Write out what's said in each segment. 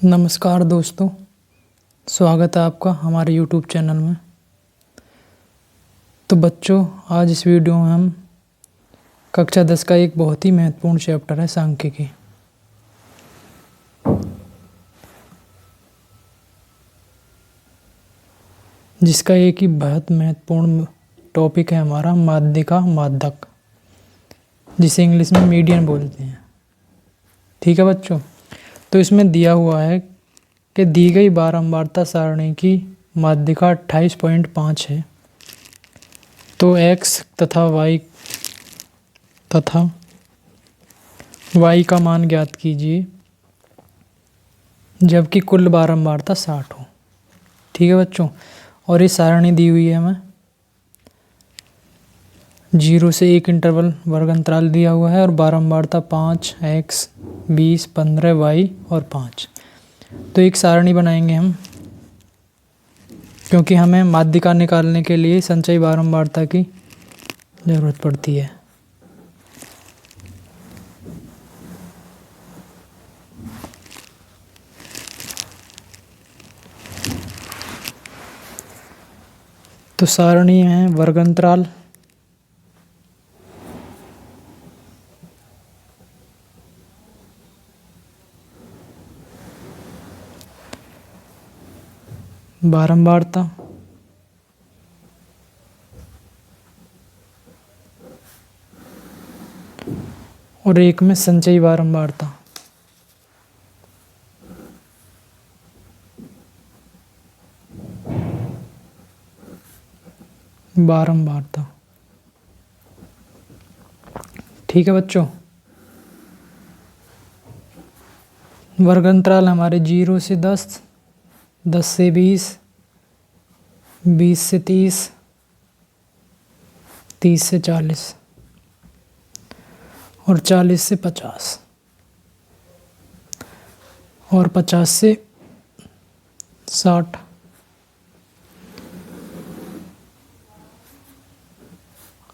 नमस्कार दोस्तों, स्वागत है आपका हमारे YouTube चैनल में। तो बच्चों, आज इस वीडियो में हम कक्षा 10 का एक बहुत ही महत्वपूर्ण चैप्टर है सांख्यिकी। जिसका एक ही बहुत महत्वपूर्ण टॉपिक है हमारा माध्यिका माध्यक, जिसे इंग्लिश में मीडियन बोलते हैं। ठीक है बच्चों, तो इसमें दिया हुआ है कि दी गई बारंबारता सारणी की माध्यिका 28.5 है। तो x तथा y का मान ज्ञात कीजिए जबकि कुल बारंबारता 60 हो। ठीक है बच्चों, और ये सारणी दी हुई है हमें 0 से 1 इंटरवल वर्ग अंतराल दिया हुआ है और बारंबारता 5 x 20 15 y और 5। तो एक सारणी बनाएंगे हम, क्योंकि हमें माध्यिका निकालने के लिए संचयी बारंबारता की ज़रूरत पड़ती है। तो सारणी है वर्ग अंतराल, बारंबारता, और एक में संचयी बारंबारता। ठीक है बच्चों, वर्ग अंतराल हमारे 0 से 10, 10 से 20, 20 से 30, 30 से 40 और 40 से 50 और 50 से 60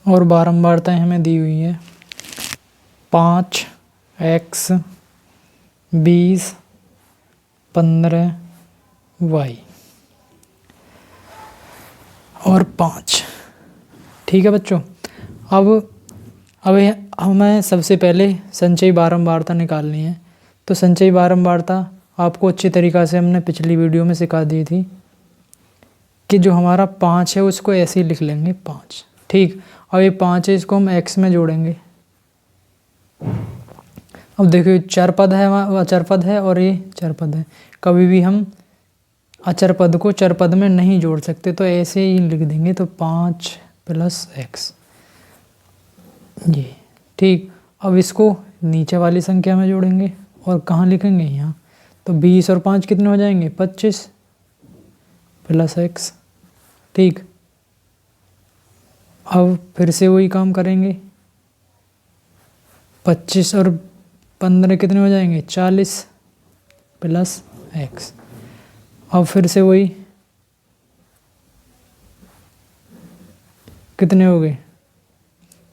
और बारंबारताएं हमें दी हुई है 5 x 20 15 y और 5। ठीक है बच्चों, अब हमें सबसे पहले संचयी बारंबारता निकालनी है। तो संचयी बारंबारता आपको अच्छी तरीक़ा से हमने पिछली वीडियो में सिखा दी थी कि जो हमारा 5 है उसको ऐसे ही लिख लेंगे 5। ठीक, अब ये 5 है, इसको हम x में जोड़ेंगे। अब देखिए चर पद है, अचर पद है और ये चर पद है। कभी भी हम अचर पद को चर पद में नहीं जोड़ सकते, तो ऐसे ही लिख देंगे। तो 5 + x ये। ठीक, अब इसको नीचे वाली संख्या में जोड़ेंगे और कहाँ लिखेंगे? यहाँ। तो 20 और 5 कितने हो जाएंगे? 25 + x। ठीक, अब फिर से वही काम करेंगे। 25 और 15 कितने हो जाएंगे? 40 + x। अब फिर से वही, कितने हो गए?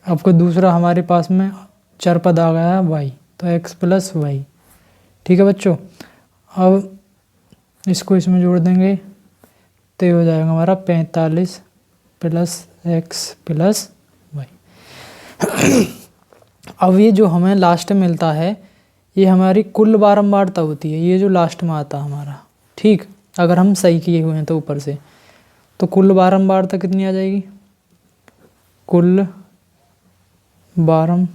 आपको दूसरा हमारे पास में चर पद आ गया है y, तो x + y। ठीक है बच्चों, अब इसको इसमें जोड़ देंगे तो ये हो जाएगा हमारा 45 + x + y। अब ये जो हमें लास्ट में मिलता है ये हमारी कुल बारंबारता होती है, ये जो लास्ट में आता है हमारा। ठीक, अगर हम सही किए हुए हैं तो ऊपर से, तो कुल बारंबारता कितनी आ जाएगी? कुल बारंबारता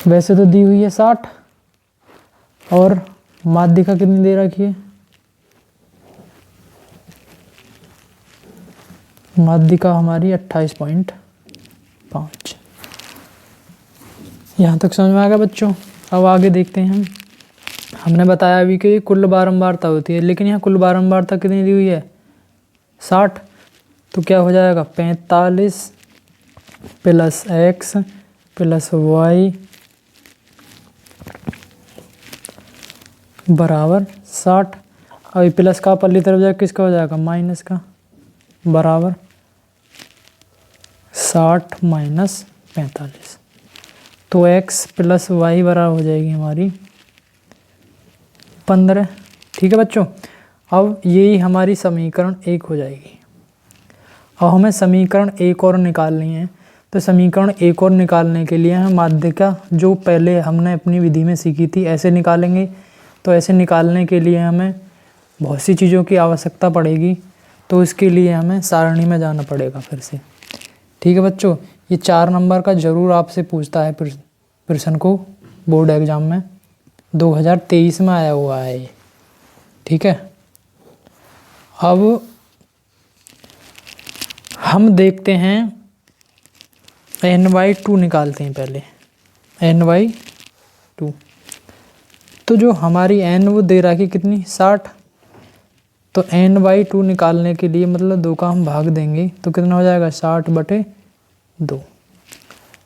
वैसे तो दी हुई है 60 और माध्यिका कितनी दे रखी है? माध्यिका हमारी 28.5। यहाँ तक समझ में आ गया बच्चों? अब आगे देखते हैं हम। हमने बताया अभी कि कुल बारंबारता होती है, लेकिन यहाँ कुल बारंबारता कितनी दी हुई है? 60। तो क्या हो जाएगा? 45 + x + y बराबर 60। अब प्लस का पल्ली तरफ जाए किसका हो जाएगा? माइनस का, बराबर 60 - 45। तो x प्लस वाई बराबर हो जाएगी हमारी 15। ठीक है बच्चों, अब यही हमारी समीकरण 1 हो जाएगी। अब हमें समीकरण 1 और निकालनी है। तो समीकरण 1 और निकालने के लिए हम माध्यिका जो पहले हमने अपनी विधि में सीखी थी ऐसे निकालेंगे। तो ऐसे निकालने के लिए हमें बहुत सी चीज़ों की आवश्यकता पड़ेगी, तो इसके लिए हमें सारणी में जाना पड़ेगा फिर से। ठीक है बच्चों, ये 4 नंबर का ज़रूर आपसे पूछता है प्रश्न को बोर्ड एग्ज़ाम में, 2023 में आया हुआ है ये। ठीक है, अब हम देखते हैं n/2 निकालते हैं पहले, n/2। तो जो हमारी n वो दे रहा कि कितनी 60, तो n/2 निकालने के लिए मतलब 2 का हम भाग देंगे तो कितना हो जाएगा 60/2।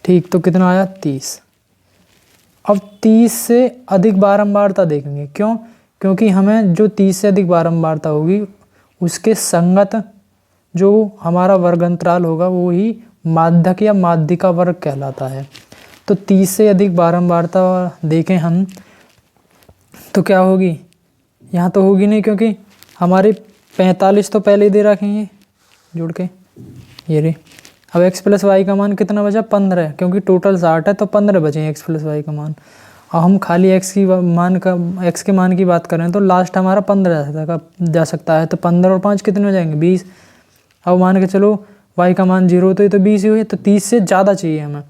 ठीक, तो कितना आया 30। अब 30 से अधिक बारंबारता देखेंगे, क्यों? क्योंकि हमें जो 30 से अधिक बारंबारता होगी उसके संगत जो हमारा वर्ग अंतराल होगा वो ही माध्यक या माध्यिका वर्ग कहलाता है। तो 30 से अधिक बारंबारता देखें हम तो क्या होगी, यहाँ तो होगी नहीं क्योंकि हमारे 45 तो पहले ही दे रखेंगे जोड़ के, ये रे। अब x प्लस वाई का मान कितना बचा 15, क्योंकि टोटल 60 है तो 15 बचे x प्लस वाई का मान। अब हम खाली x के मान की बात करें तो लास्ट हमारा 15 जा सकता है। तो 15 और 5 कितने हो जाएंगे 20। अब मान के चलो y का मान 0 तो ये तो 20 ही हुए, तो 30 से ज़्यादा चाहिए हमें।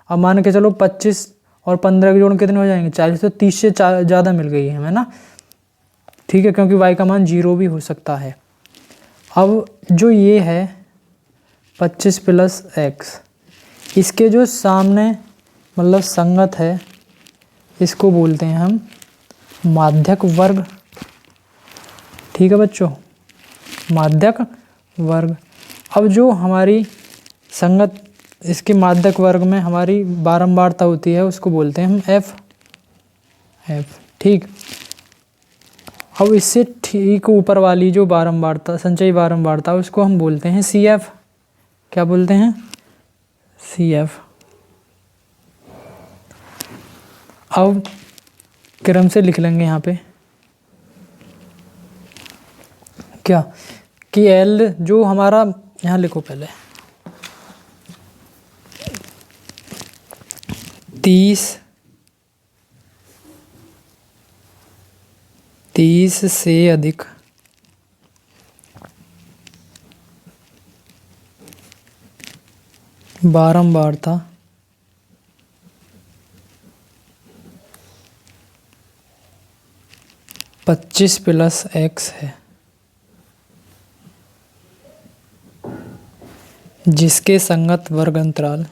अब मान के चलो 25 और 15 के जोड़ कितने हो जाएंगे 40, तो 30 से ज़्यादा मिल गई है हमें ना। ठीक है, क्योंकि y का मान 0 भी हो सकता है। अब जो ये है 25 प्लस x, इसके जो सामने मतलब संगत है इसको बोलते हैं हम माध्यक वर्ग। ठीक है बच्चों, माध्यक वर्ग। अब जो हमारी संगत इसके माध्यक वर्ग में हमारी बारंबारता होती है उसको बोलते हैं हम f। ठीक, अब इससे ठीक ऊपर वाली जो बारंबारता संचयी बारंबारता उसको हम बोलते हैं CF। क्या बोलते हैं CF। अब क्रम से लिख लेंगे यहाँ पे क्या कि L जो हमारा, यहाँ लिखो पहले 30 से अधिक बारंबारता पच्चीस प्लस x है, जिसके संगत वर्ग अंतराल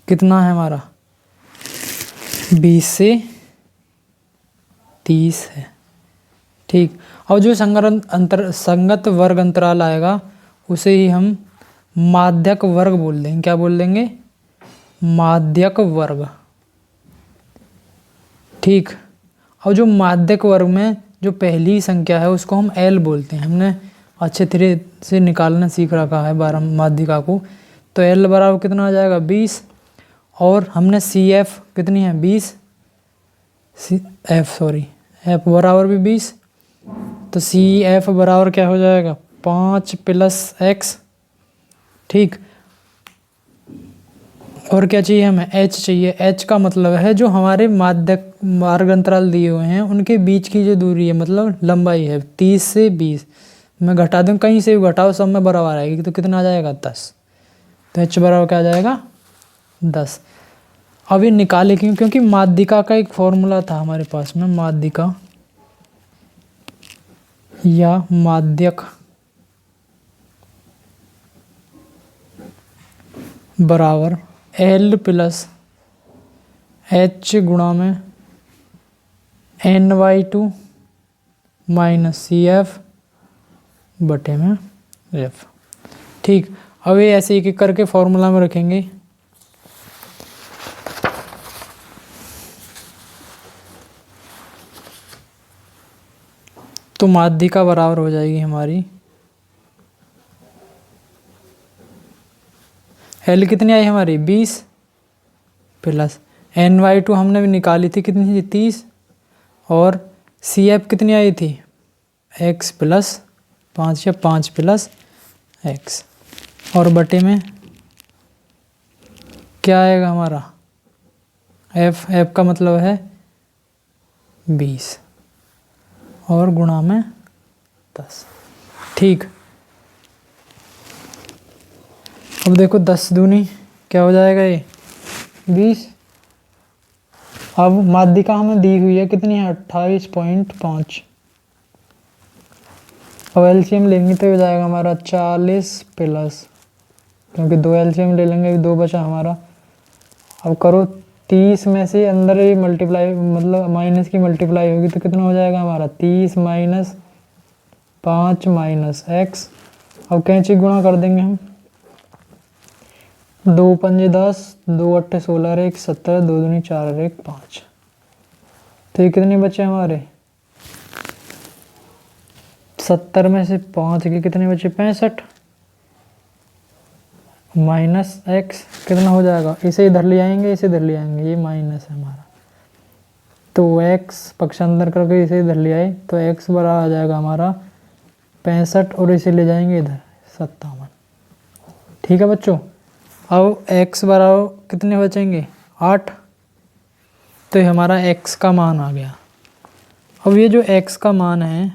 कितना है हमारा 20 से 30 है। ठीक, और जो संगत वर्ग अंतराल आएगा उसे ही हम माध्यक वर्ग बोल देंगे। क्या बोल देंगे माध्यक वर्ग। ठीक, और जो माध्यक वर्ग में जो पहली संख्या है उसको हम L बोलते हैं। हमने अच्छे तरह से निकालना सीख रखा है माध्यिका को। तो L बराबर कितना आ जाएगा 20, और हमने CF कितनी है 20, F बराबर भी 20, तो CF बराबर क्या हो जाएगा 5 प्लस x। ठीक, और क्या चाहिए हमें h चाहिए। h का मतलब है जो हमारे माध्यक मार्ग अंतराल दिए हुए हैं उनके बीच की जो दूरी है मतलब लंबाई है 30 से 20। मैं घटा दूँ, कहीं से भी घटाओ सब में बराबर आएगी, तो कितना आ जाएगा 10। तो h बराबर क्या आ जाएगा 10। अब ये निकाले क्यों, क्योंकि माध्यिका का एक फॉर्मूला था हमारे पास में, माध्यिका या माध्यक बराबर L प्लस H गुणा में n/2 माइनस CF बटे में F। ठीक, अब ये ऐसे एक एक करके फॉर्मूला में रखेंगे। तो माध्यिका बराबर हो जाएगी हमारी एल कितनी आई हमारी 20 प्लस NY2 हमने भी निकाली थी, कितनी थी 30, और CF कितनी आई थी x प्लस 5 या 5 प्लस x, और बटे में क्या आएगा हमारा f का मतलब है 20 और गुणा में 10। ठीक, अब देखो 10 दूनी क्या हो जाएगा ये 20। अब माध्यिका हमें दी हुई है कितनी है 28.5। अब एलसीएम लेंगे तो हो जाएगा हमारा 40 प्लस, क्योंकि 2 एलसीएम ले लेंगे, 2 बचा हमारा। अब करो 30 में से अंदर ही मल्टीप्लाई, मतलब माइनस की मल्टीप्लाई होगी तो कितना हो जाएगा हमारा 30 माइनस 5 माइनस x। अब कैंची गुणा कर देंगे हम, 2 पंजे 10, 2 अट्ठे 16, 1 17, 2 दूनी 4, 1 5। तो ये कितने बचे हमारे 70 में से 5 के कितने बचे 65 माइनस x कितना हो जाएगा, इसे इधर ले आएंगे, इसे इधर ले आएंगे, ये माइनस है हमारा, तो x पक्षांतर करके इसे इधर ले आए तो x बराबर आ जाएगा हमारा 65 और इसे ले जाएंगे इधर 57। ठीक है बच्चों, अब x बराबर कितने बचेंगे 8, तो ये हमारा x का मान आ गया। अब ये जो x का मान है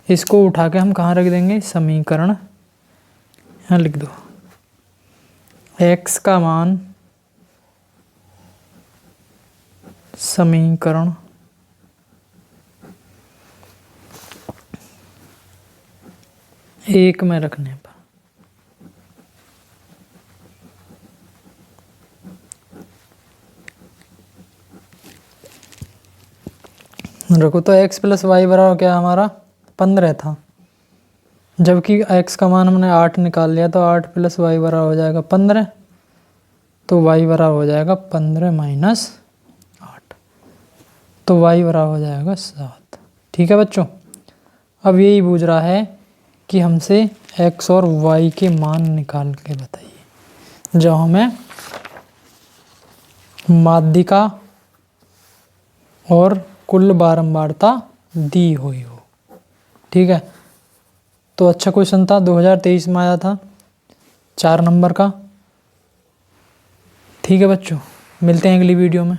इसको उठा के हम कहाँ रख देंगे, समीकरण यहाँ लिख दो, x का मान समीकरण 1 में रखने पर रखो तो x प्लस वाई बराबर क्या हमारा 15 था, जबकि x का मान हमने 8 निकाल लिया, तो 8 प्लस वाई बराबर हो जाएगा 15, तो y बराबर हो जाएगा 15 माइनस 8, तो y बराबर हो जाएगा 7। ठीक है बच्चों, अब यही पूछ रहा है कि हमसे x और y के मान निकाल के बताइए जो हमें माध्यिका और कुल बारंबारता दी हुई हो। ठीक है, तो अच्छा क्वेश्चन था, 2023 में आया था, 4 नंबर का। ठीक है बच्चों, मिलते हैं अगली वीडियो में।